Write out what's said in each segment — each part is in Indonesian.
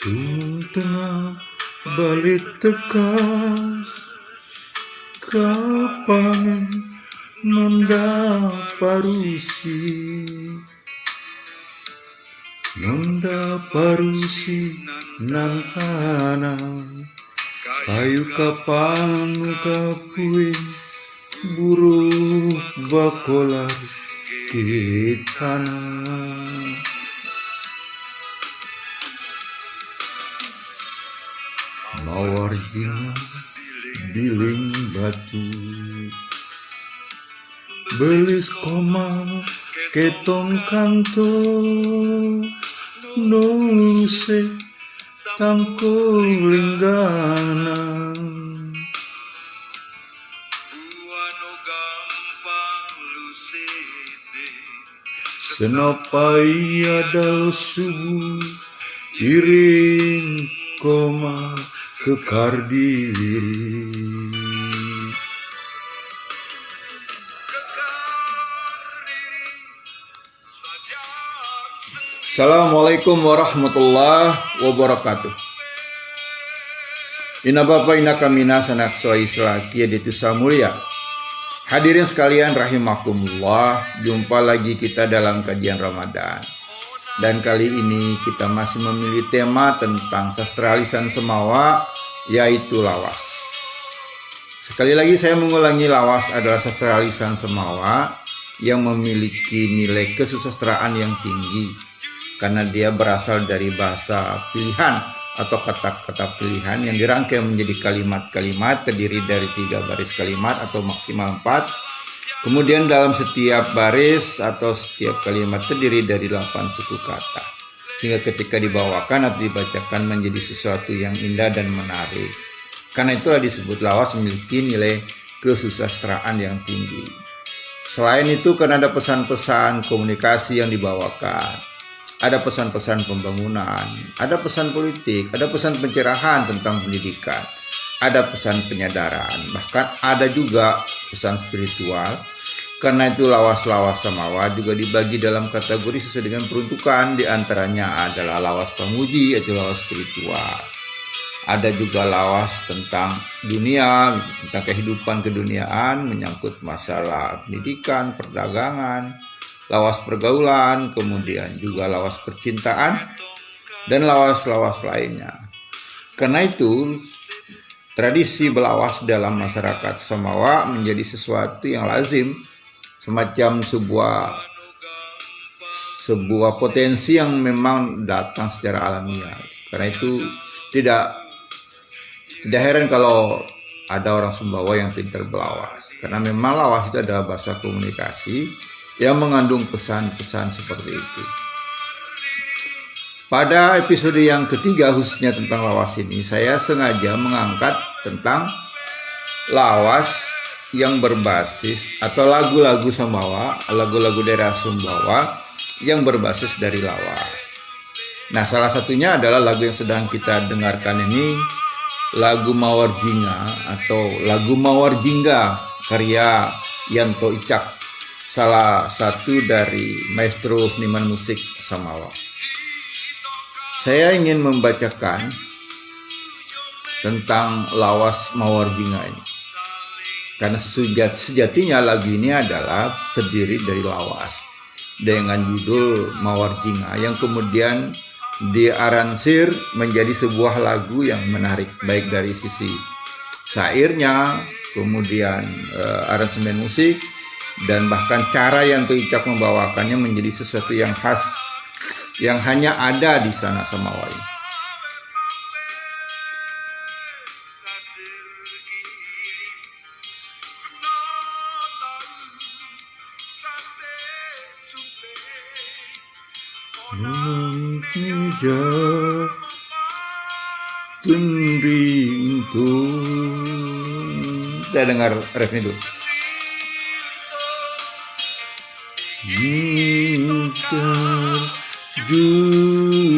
Tung tengah balik tekas kapangan nonda parusi nantana kayu kapan kapuing buru bakolar kitana mawar jinga biling batu belis koma ketong kanto nuse tangko linggana senopai adal subuh iring koma kekar diri. Assalamualaikum warahmatullahi wabarakatuh. Ina bapa ina kamina sanak soai selaki aditu samulia. Hadirin sekalian rahimakumullah, jumpa lagi kita dalam kajian Ramadan. Dan kali ini kita masih memilih tema tentang sastra lisan Semawa, yaitu lawas. Sekali lagi saya mengulangi, lawas adalah sastra lisan Semawa yang memiliki nilai kesusastraan yang tinggi karena dia berasal dari bahasa pilihan atau kata-kata pilihan yang dirangkai menjadi kalimat-kalimat terdiri dari 3 baris kalimat atau maksimal 4. Kemudian dalam setiap baris atau setiap kalimat terdiri dari 8 suku kata, sehingga ketika dibawakan atau dibacakan menjadi sesuatu yang indah dan menarik. Karena itulah disebut lawas memiliki nilai kesusastraan yang tinggi. Selain itu, karena ada pesan-pesan komunikasi yang dibawakan, ada pesan-pesan pembangunan, ada pesan politik, ada pesan pencerahan tentang pendidikan, ada pesan penyadaran, bahkan ada juga pesan spiritual. Karena itu lawas-lawas Semawa juga dibagi dalam kategori sesuai dengan peruntukan. Di antaranya adalah lawas pamuji, yaitu lawas spiritual. Ada juga lawas tentang dunia, tentang kehidupan keduniaan, menyangkut masalah pendidikan, perdagangan, lawas pergaulan, kemudian juga lawas percintaan, dan lawas-lawas lainnya. Karena itu, tradisi berlawas dalam masyarakat Semawa menjadi sesuatu yang lazim, semacam sebuah potensi yang memang datang secara alamiah. Karena itu tidak heran kalau ada orang Sumbawa yang pintar berlawas, karena memang lawas itu adalah bahasa komunikasi yang mengandung pesan-pesan seperti itu. Pada episode yang ketiga khususnya tentang lawas ini, saya sengaja mengangkat tentang lawas yang berbasis atau lagu-lagu Sumbawa, lagu-lagu daerah Sumbawa yang berbasis dari lawas. Nah, salah satunya adalah lagu yang sedang kita dengarkan ini, lagu Mawar Jinga atau lagu Mawar Jingga karya Yanto Icak, salah satu dari maestro seniman musik Samawa. Saya ingin membacakan tentang lawas Mawar Jingga ini, karena sejatinya lagu ini adalah terdiri dari lawas dengan judul Mawar Jingga yang kemudian diaransir menjadi sebuah lagu yang menarik, baik dari sisi syairnya, kemudian aransemen musik, dan bahkan cara Yanto Icak membawakannya menjadi sesuatu yang khas yang hanya ada di sana Semawa ini. Mengeja gending tun. Kita dengar refnya dulu.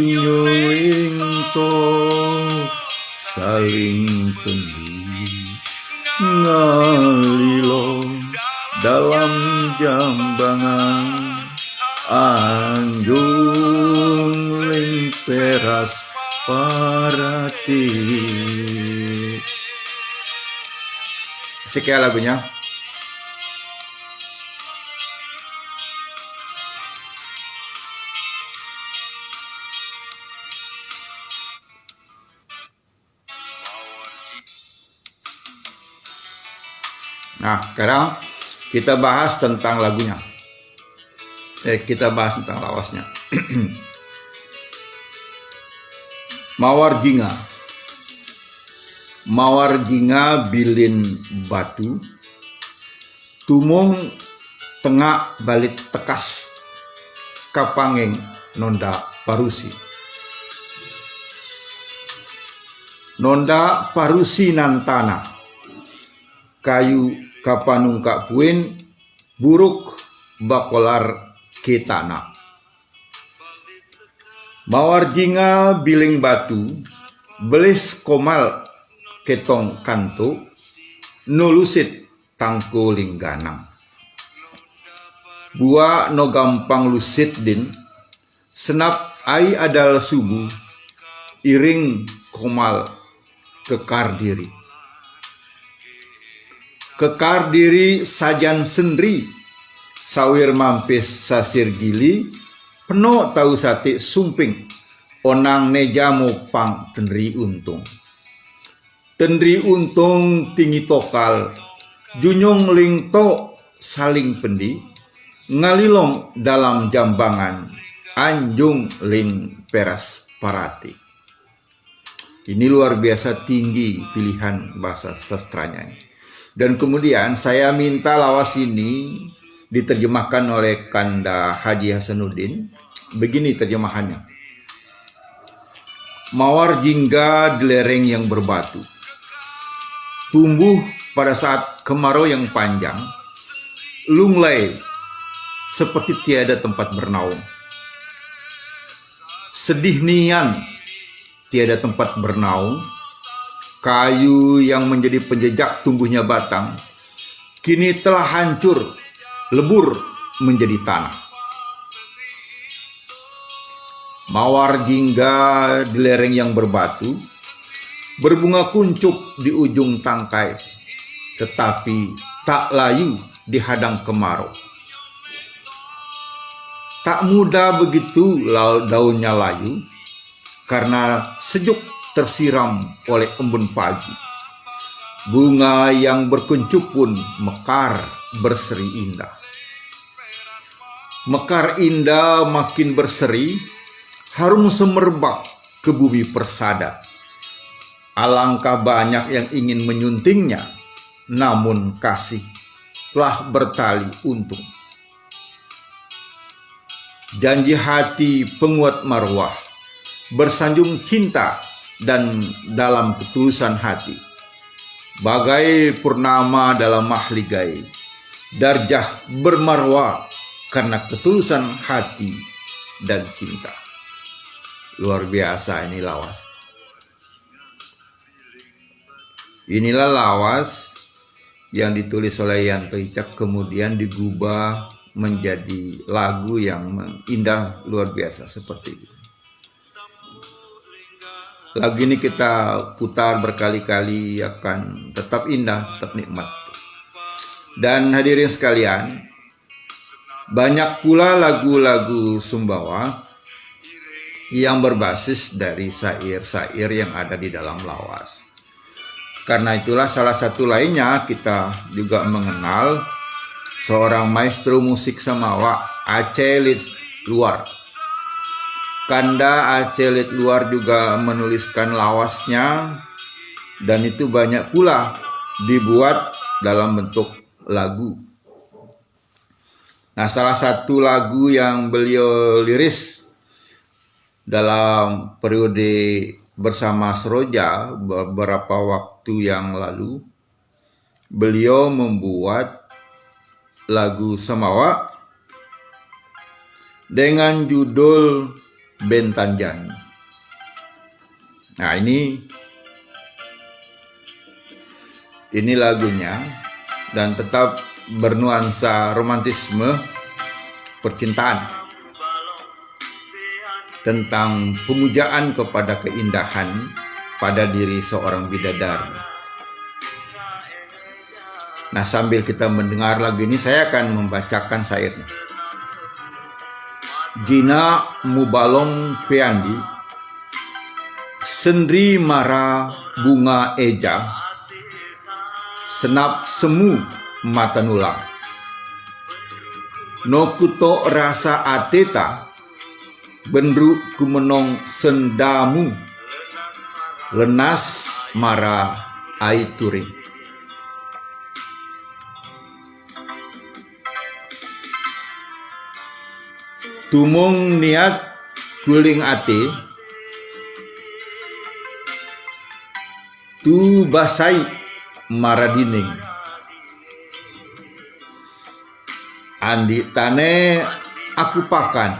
Junyoing to saling pendi ngalilo dalam jambangan anjung ling peras Parati. Sekian lagunya. Nah, sekarang kita bahas tentang lagunya. Kita bahas tentang lawasnya. Mawar jinga. Mawar jinga bilin batu. Tumong tengah balik tekas. Kapangeng nonda parusi. Nonda parusi nantana. Kayu kapanungka puin buruk bakolar ketana. Mawar jinga biling batu belis komal ketong kanto nulusit tangko lingganang. Bua no gampang lusit din senap ai adal subuh iring komal kekar diri. Kekar diri sajan sendri sawir mampis sasir gili peno tahu sate sumping onang neja mopang tendri untung. Tendri untung tinggi tokal junyong lingto saling pendi ngalilong dalam jambangan anjung ling peras parati. Ini luar biasa tinggi pilihan bahasa sastranya. Dan kemudian saya minta lawas ini diterjemahkan oleh Kanda Haji Hasanuddin. Begini terjemahannya. Mawar jingga di lereng yang berbatu. Tumbuh pada saat kemarau yang panjang. Lunglai seperti tiada tempat bernaung. Sedih nian tiada tempat bernaung. Kayu yang menjadi penjejak tumbuhnya batang kini telah hancur, lebur menjadi tanah. Mawar jingga di lereng yang berbatu berbunga kuncup di ujung tangkai, tetapi tak layu dihadang kemarau. Tak mudah begitu daunnya layu karena sejuk tersiram oleh embun pagi. Bunga yang berkuncup pun mekar berseri indah. Mekar indah makin berseri, harum semerbak ke bumi persada. Alangkah banyak yang ingin menyuntingnya, namun kasih telah bertali untung. Janji hati penguat marwah, bersanjung cinta dan dalam ketulusan hati, bagai purnama dalam mahligai, darjah bermarwah karena ketulusan hati dan cinta. Luar biasa ini lawas. Inilah lawas yang ditulis oleh Yanto Icak kemudian digubah menjadi lagu yang indah luar biasa seperti itu. Lagu ini kita putar berkali-kali akan tetap indah, tetap nikmat. Dan hadirin sekalian, banyak pula lagu-lagu Sumbawa yang berbasis dari syair-syair yang ada di dalam lawas. Karena itulah salah satu lainnya kita juga mengenal seorang maestro musik Samawa, Aceh Lit Luar. Kanda Aceh Lit Luar juga menuliskan lawasnya dan itu banyak pula dibuat dalam bentuk lagu. Nah, salah satu lagu yang beliau liris dalam periode bersama Seroja beberapa waktu yang lalu, beliau membuat lagu Samawa dengan judul Bentan Janji. Nah, ini lagunya dan tetap bernuansa romantisme percintaan. tentang pemujaan kepada keindahan pada diri seorang bidadari. Nah, sambil kita mendengar lagu ini, saya akan membacakan syairnya. Jina mubalong peandi, sendri mara bunga eja, senap semu mata nulang. Nokuto rasa ateta, benru kumenong sendamu, lenas mara aituring. Tumong niat kuling ate, tu basai maradining. Andi tane aku pakan,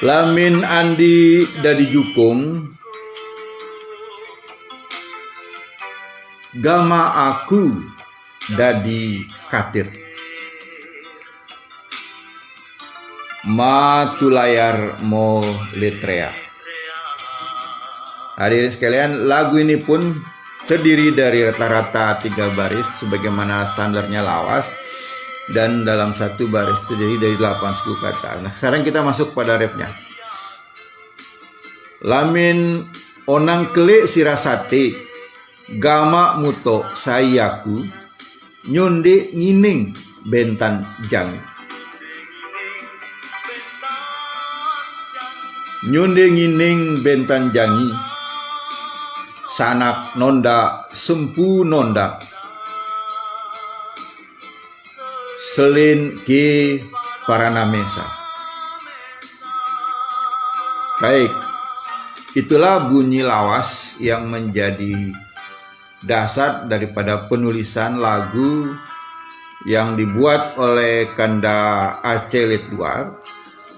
lamin andi dadi jukung, gama aku dadi katir. Matulayar mo letrea. Hadirin sekalian, lagu ini pun terdiri dari rata-rata 3 baris sebagaimana standarnya lawas, dan dalam satu baris terdiri dari 8 suku kata. Nah, sekarang kita masuk pada refnya. Lamin onang kele sirasate, gama muto sayaku, nyonde ngining bentan jang. Nyonde ngining bentan jangi, sanak nonda sempu nonda, selin ke paranamesa. Baik, itulah bunyi lawas yang menjadi dasar daripada penulisan lagu yang dibuat oleh Kanda Aceh Letluar,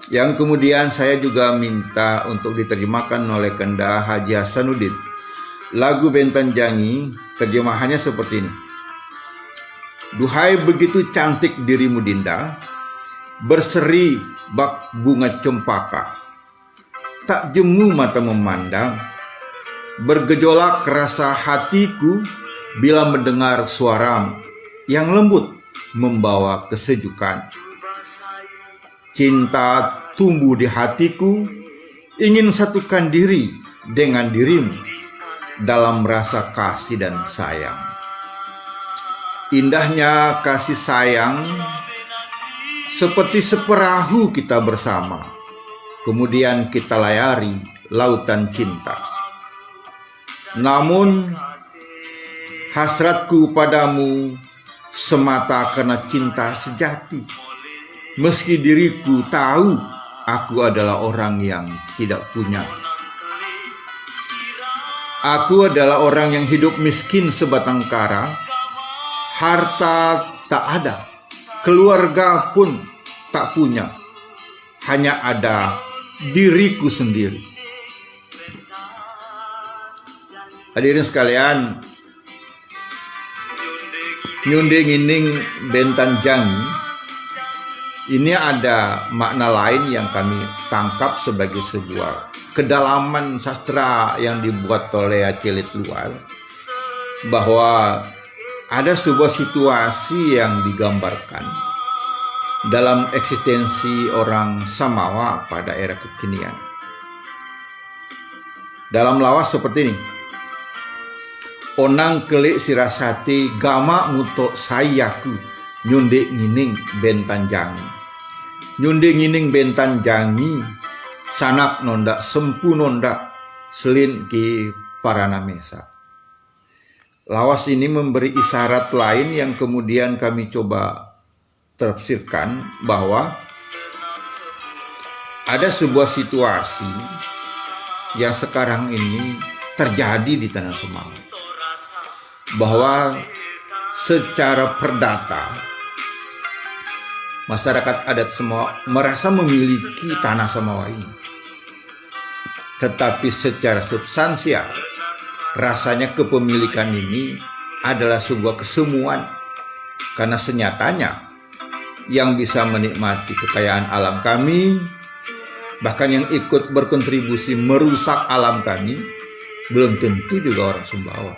yang kemudian saya juga minta untuk diterjemahkan oleh Kanda Haji Hasanuddin. Lagu Bentan Jangi terjemahannya seperti ini. Duhai begitu cantik dirimu Dinda, berseri bak bunga cempaka, tak jemu mata memandang, bergejolak rasa hatiku bila mendengar suaramu yang lembut membawa kesejukan. Cinta tumbuh di hatiku, ingin satukan diri dengan dirimu dalam rasa kasih dan sayang. Indahnya kasih sayang seperti seperahu kita bersama, kemudian kita layari lautan cinta. Namun hasratku padamu semata karena cinta sejati, meski diriku tahu aku adalah orang yang tidak punya. Aku adalah orang yang hidup miskin sebatang kara, harta tak ada, keluarga pun tak punya, hanya ada diriku sendiri. Hadirin sekalian, nyunde ngining bentan jangi ini ada makna lain yang kami tangkap sebagai sebuah kedalaman sastra yang dibuat oleh Aceh Letluar, bahwa ada sebuah situasi yang digambarkan dalam eksistensi orang Samawa pada era kekinian. Dalam lawas seperti ini. Onang kelik sirasati gama muto sayaku, nyunde ngining bentan jangi. Nyunde ngining bentan jangi, sanak nonda sempu nonda, selin ki paranamesa. Lawas ini memberi isyarat lain yang kemudian kami coba tafsirkan, bahwa ada sebuah situasi yang sekarang ini terjadi di Tanah Semawa, bahwa secara perdata masyarakat adat semua merasa memiliki Tanah Semawa ini, tetapi secara substansial rasanya kepemilikan ini adalah sebuah kesemuan, karena senyatanya yang bisa menikmati kekayaan alam kami, bahkan yang ikut berkontribusi merusak alam kami, belum tentu juga orang Sumbawa.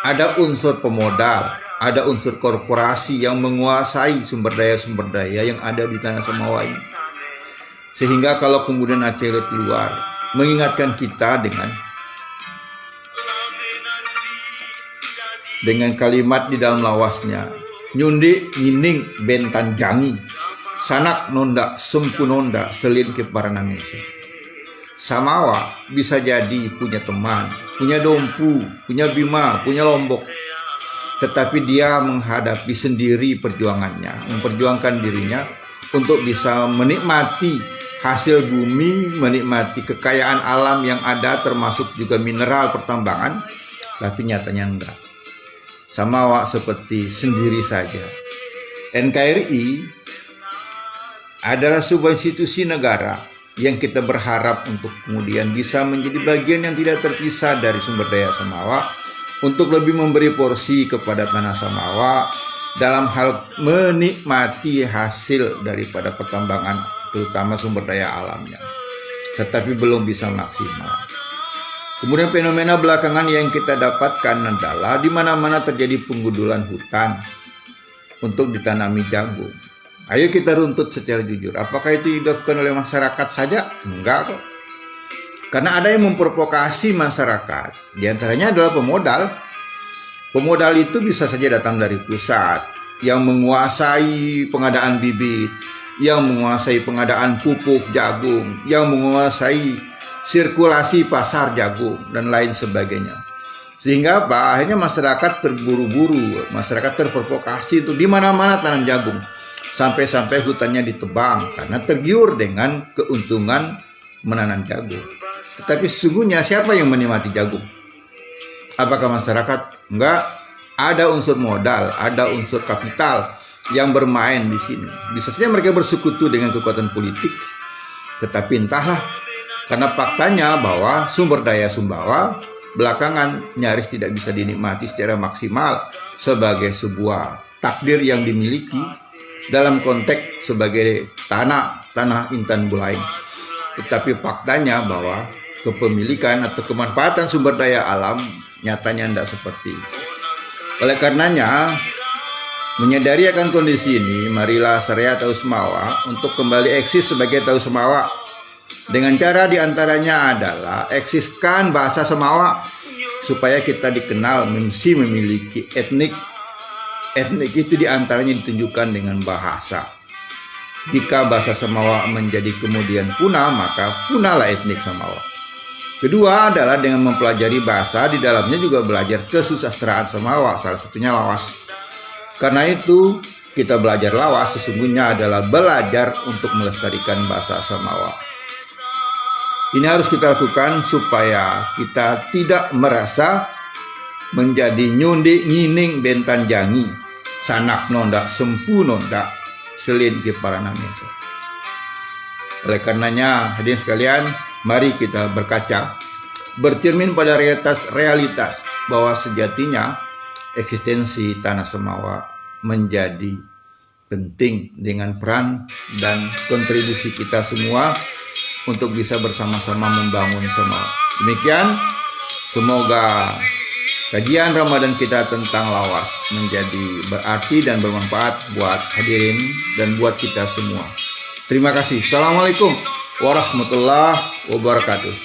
Ada unsur pemodal, ada unsur korporasi yang menguasai sumber daya yang ada di tanah Samawa ini. Sehingga kalau kemudian Aceh keluar, mengingatkan kita dengan kalimat di dalam lawasnya, nyundi nyining bentan jangi, sanak nonda sempunonda selin ke paranamesa. Samawa bisa jadi punya teman, punya dompu, punya bima, punya lombok, tetapi dia menghadapi sendiri perjuangannya, memperjuangkan dirinya untuk bisa menikmati hasil bumi, menikmati kekayaan alam yang ada, termasuk juga mineral pertambangan, tapi nyatanya enggak. Samawa seperti sendiri saja. NKRI adalah sebuah institusi negara yang kita berharap untuk kemudian bisa menjadi bagian yang tidak terpisah dari sumber daya Samawa, untuk lebih memberi porsi kepada tanah Samawa dalam hal menikmati hasil daripada pertambangan, terutama sumber daya alamnya, tetapi belum bisa maksimal. Kemudian fenomena belakangan yang kita dapatkan adalah di mana-mana terjadi penggundulan hutan untuk ditanami jagung. Ayo kita runtut secara jujur, apakah itu dilakukan oleh masyarakat saja? Enggak kok. Karena ada yang memprovokasi masyarakat, di antaranya adalah pemodal. Pemodal itu bisa saja datang dari pusat yang menguasai pengadaan bibit, yang menguasai pengadaan pupuk jagung, yang menguasai sirkulasi pasar jagung, dan lain sebagainya. Sehingga akhirnya masyarakat terburu-buru, masyarakat terprovokasi untuk di mana-mana tanam jagung. Sampai-sampai hutannya ditebang karena tergiur dengan keuntungan menanam jagung. Tetapi sesungguhnya siapa yang menikmati jagung? Apakah masyarakat? Enggak. Ada unsur modal, ada unsur kapital yang bermain di sini. Bisa saja mereka bersekutu dengan kekuatan politik, tetapi entahlah, karena faktanya bahwa sumber daya Sumbawa belakangan nyaris tidak bisa dinikmati secara maksimal sebagai sebuah takdir yang dimiliki dalam konteks sebagai tanah intan bulaing. Tetapi faktanya bahwa kepemilikan atau kemanfaatan sumber daya alam nyatanya tidak seperti itu. Oleh karenanya, menyadari akan kondisi ini, marilah Syariah Tahu Samawa untuk kembali eksis sebagai Tahu Samawa. Dengan cara diantaranya adalah eksiskan bahasa Samawa, supaya kita dikenal memiliki etnik. Etnik itu diantaranya ditunjukkan dengan bahasa. Jika bahasa Samawa menjadi kemudian punah, maka punahlah etnik Samawa. Kedua adalah dengan mempelajari bahasa, di dalamnya juga belajar kesusastraan Samawa, salah satunya lawas. Karena itu kita belajar lawas sesungguhnya adalah belajar untuk melestarikan bahasa Samawa. Ini harus kita lakukan supaya kita tidak merasa menjadi nyundi nyining bentan jangi, sanak nonda sempu nonda selin ke paranamesa. Oleh karenanya, hadirin sekalian, mari kita berkaca, bercermin pada realitas bahwa sejatinya eksistensi tanah Samawa menjadi penting dengan peran dan kontribusi kita semua untuk bisa bersama-sama membangun Samawa. Demikian, semoga kajian Ramadan kita tentang lawas menjadi berarti dan bermanfaat buat hadirin dan buat kita semua. Terima kasih. Assalamualaikum warahmatullahi wabarakatuh.